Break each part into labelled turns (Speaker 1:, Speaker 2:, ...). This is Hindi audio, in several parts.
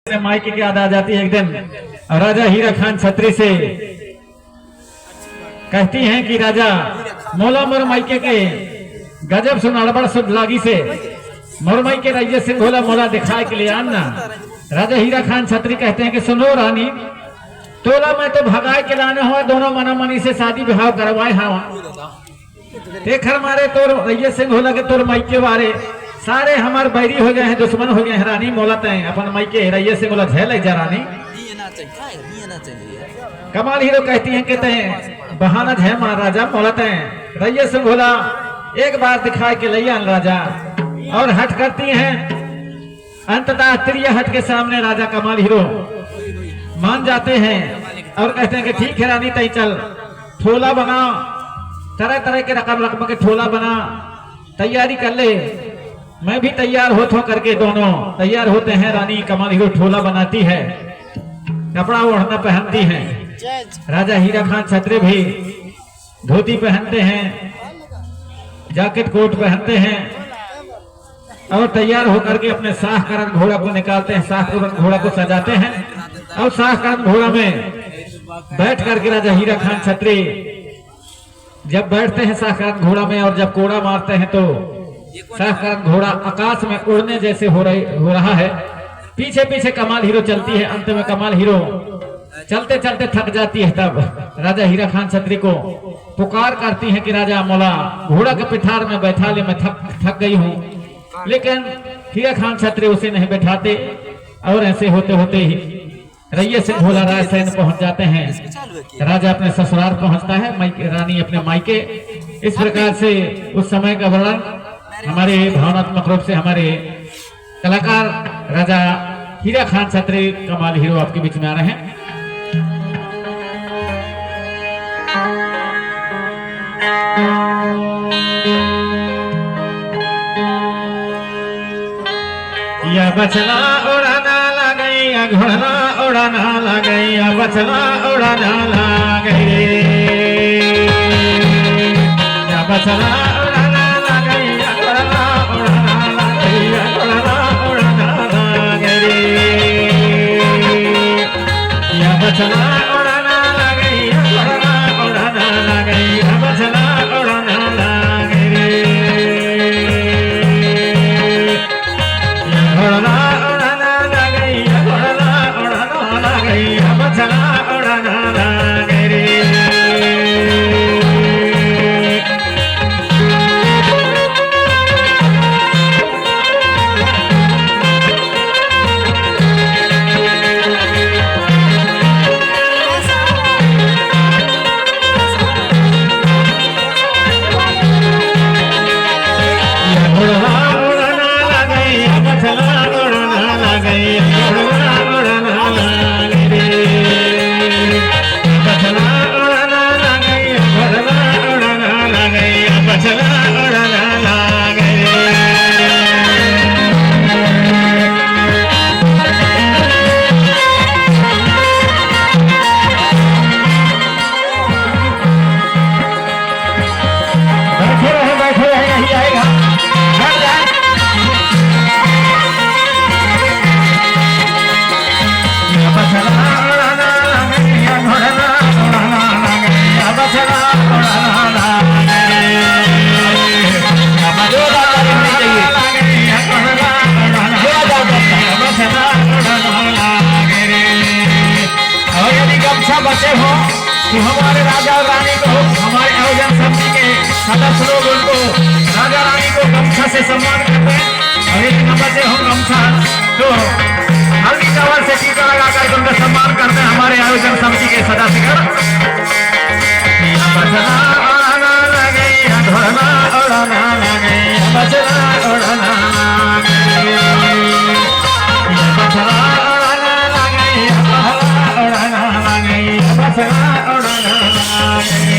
Speaker 1: माइक की याद आ जाती है एक दिन। राजा हीरा खान छत्री से कहती हैं कि राजा मोला मोर माइके के गजब सुन अड़बड़ सुध लागी से मोर माइके राजा सिंह होला मोला दिखाए के लिए आना। राजा हीरा खान छत्री कहते हैं कि सुनो रानी, तोला मैं तो भगाए के लाने हुआ, दोनों मना मनी से शादी विवाह करवाए हाँ देखर मारे तोर रैया सिंह होला के तोर माइके वारे सारे हमारे बैरी हो गए हैं, दुश्मन हो गए हैं। रानी मोलत है अपन माइके रैया सिंह होला झेल जा रानी। कमाल हीरो कहती हैं कहते हैं बहाना है महाराजा मोलत है रैया सिंह होला एक बार दिखाए के लैया राजा और हट करती हैं। अंततः त्रिय हट के सामने राजा कमाल हीरो मान जाते हैं और कहते हैं कि ठीक है रानी तई चल ठोला बना, तरह तरह के रकम रकम के ठोला बना, तैयारी कर ले। मैं भी तैयार होता करके दोनों तैयार होते हैं। रानी कमाल हीरो ठोला बनाती है, कपड़ा ओढ़ना पहनती है। राजा हीरा खान छत्री भी धोती पहनते हैं, जैकेट कोट पहनते हैं और तैयार होकर के अपने शाह करण घोड़ा को निकालते हैं। शाह करण घोड़ा को सजाते हैं और शाह करण घोड़ा में बैठ करके राजा हीरा खान छत्री जब बैठते हैं शाह करण घोड़ा में और जब कोड़ा मारते हैं तो शाह करण घोड़ा आकाश में उड़ने जैसे हो रहा है। पीछे पीछे कमाल हीरो चलती है। अंत में कमाल हीरो चलते चलते थक जाती है। तब राजा हीरा खान छत्री को पुकार करती है कि राजा मोला घोड़ा के पिठार में बैठा ले, मैं थक गई हूँ। लेकिन हीरा खान छत्री उसे नहीं बैठाते और ऐसे होते होते ही रैया सिंह होला रायसेन पहुंच जाते हैं। राजा अपने ससुराल पहुंचता है, रानी अपने मायके। इस प्रकार से उस समय का वर्णन हमारे भावनात्मक रूप से हमारे कलाकार राजा हीरा खान छत्री कमाल हीरो आपके बीच में आ रहे हैं। या बचला उड़ाना लगे, या घोड़ना उड़ाना लगे, या बचला उड़ाना लगे, या बचला उड़ाना लगे, या घोड़ना उड़ाना लगे, या घोड़ना उड़ाना लगे, या बचला उड़ाना लगे, या घोड़ना उड़ाना लगे, या बचला उड़ाना लगे, घोड़ना उड़ाना लगे, घोड़ना उड़ाना लगे, बचला उड़ाना लगे रे। बचे हो कि हमारे राजा और रानी को, हमारे आयोजन समिति के सदस्य लोग उनको राजा रानी को गमछा से सम्मान करते हैं। और एक न बचे हो गमछा तो हल्दी चावल से टीका लगा कर उनका सम्मान करते हैं हमारे आयोजन समिति के सदस्य। बचना उड़ाना लगे, घोड़ना उड़ाना लगे, बचना उड़ाना लगे, बचना उड़ाना लगे, उड़ाना लगे, बचना उड़ाना लगे।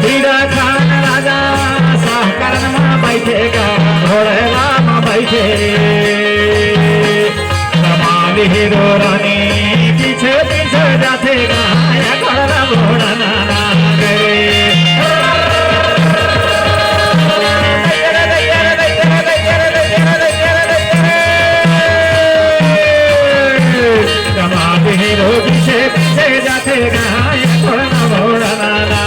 Speaker 1: हीरा खान राजा सहकरण में बैठेगा घोड़ेला में बैठे कमाल हीरो रानी पीछे पीछे जातेगा घोड़ा घोड़ा नाना हीरो पीछे पीछे जातेगा घोड़ा नाना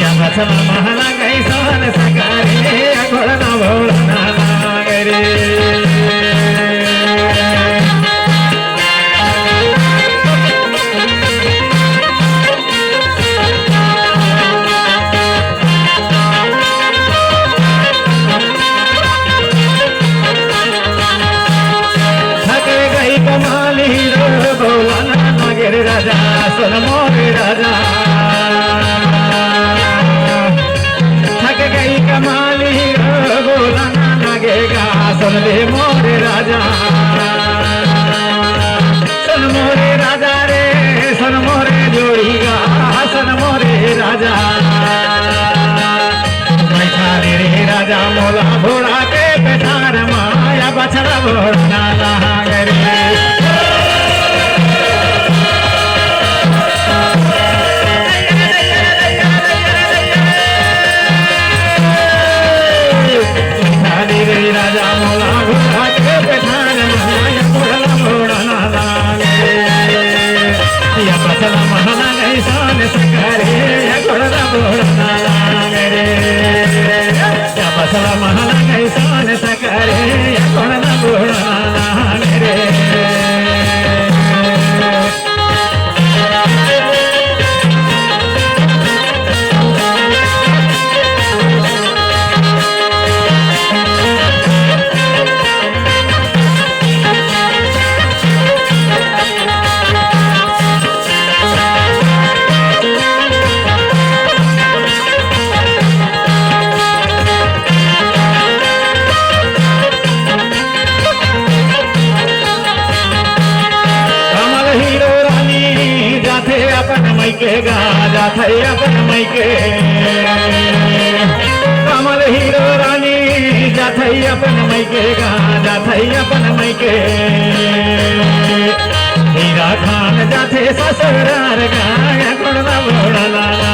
Speaker 1: या बचना महला गई सोन सकारे घोड़ा घोड़ा नाना रे राजा सुन मोरे राजा थक गई कमाली बोला ना लगेगा सुन ले मोरे राजा सुन मोरे राजा रे सुन मोरे जोड़ीगा सुन मोरे राजा बैठा रे राजा मोला घोड़ा के पेटार माया बछड़ा घोड़ा रे राजा मोला घोड़ा के पेठार माया घोड़ा घोड़ा नाला या बचला महना गई सोन सकारे घोड़ा घोड़ा नाला रे या बचला महना गई सोन सकारे घोड़ा घोड़ा नाला रे के गाजा थे अपन मई के कमल हीरो रानी जाथे अपन मई के गाजा थे अपन मई के हीरा खान जाथे ससुरार गाया घोड़ा घोड़ा लाला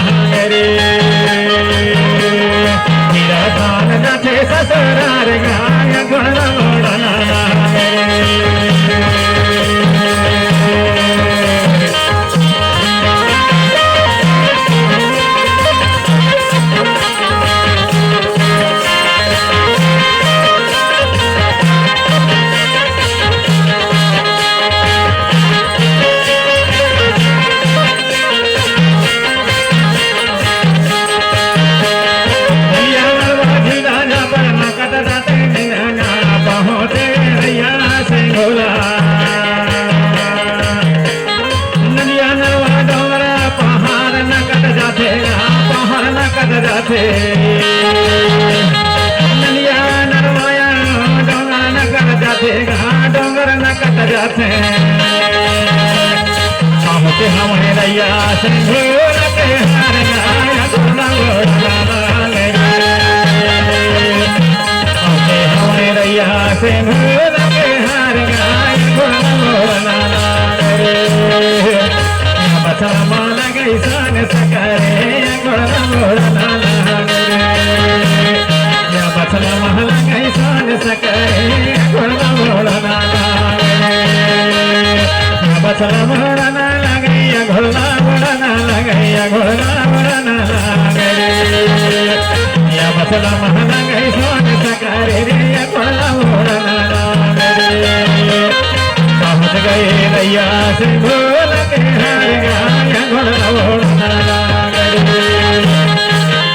Speaker 1: रे हीरा खान जाथे ससुरार गाया घोड़ा घोड़ा लाला के हमारे रैया से भूल के हार गाया घोड़ा घोड़ा रे के हमारे रैया से भूल के हार गाया घोड़ा घोड़ा रे बचला माला गई सान सकरे घोड़ा घोड़ा रे बचला महला गई सान सकरे घोड़ा घोड़ा बचला घोड़ा ना लगैया घोड़ा घोड़ा ना लगैया घोड़ा घोड़ा ना लगे या बचला महला गई सान सकरे रे घोड़ा घोड़ा ना लगे पहुँच गए रैया से भूल के हार गाया घोड़ा घोड़ा ना लगे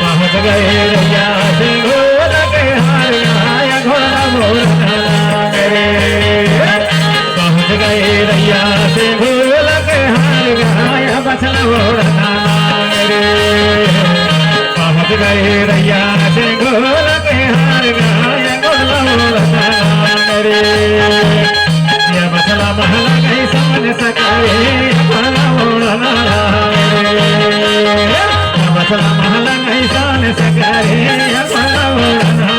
Speaker 1: पहुँच गए रैया से भूल के हार गाया घोड़ा घोड़ा ना लगे पहुँच गए रैया से भूल के हार गाया बचला घोड़ा ना लगे पहुँच गए रैया से भूल के हार गाया घोड़ा घोड़ा ना लगे बचला महला गई समझ सकाए घोड़ा घोड़ा ना लगे बचला महला गई सान सकाए घोड़ा घोड़ा ना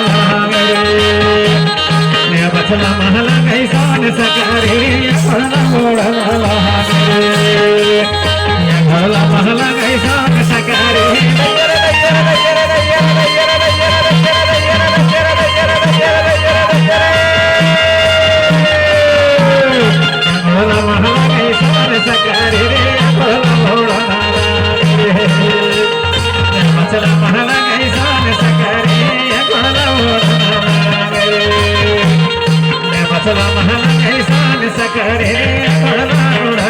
Speaker 1: लगे बचला महला गई सान सकाए घोड़ा घोड़ा ना लगे घोड़ा महला गई सान सकाए घोड़ा महला गई सान सकारे रे घोड़ा घोड़ा बचला महला गई सान सकारे घोड़ा घोड़ा बचला महला गई सान सकारे घोड़ा घोड़ा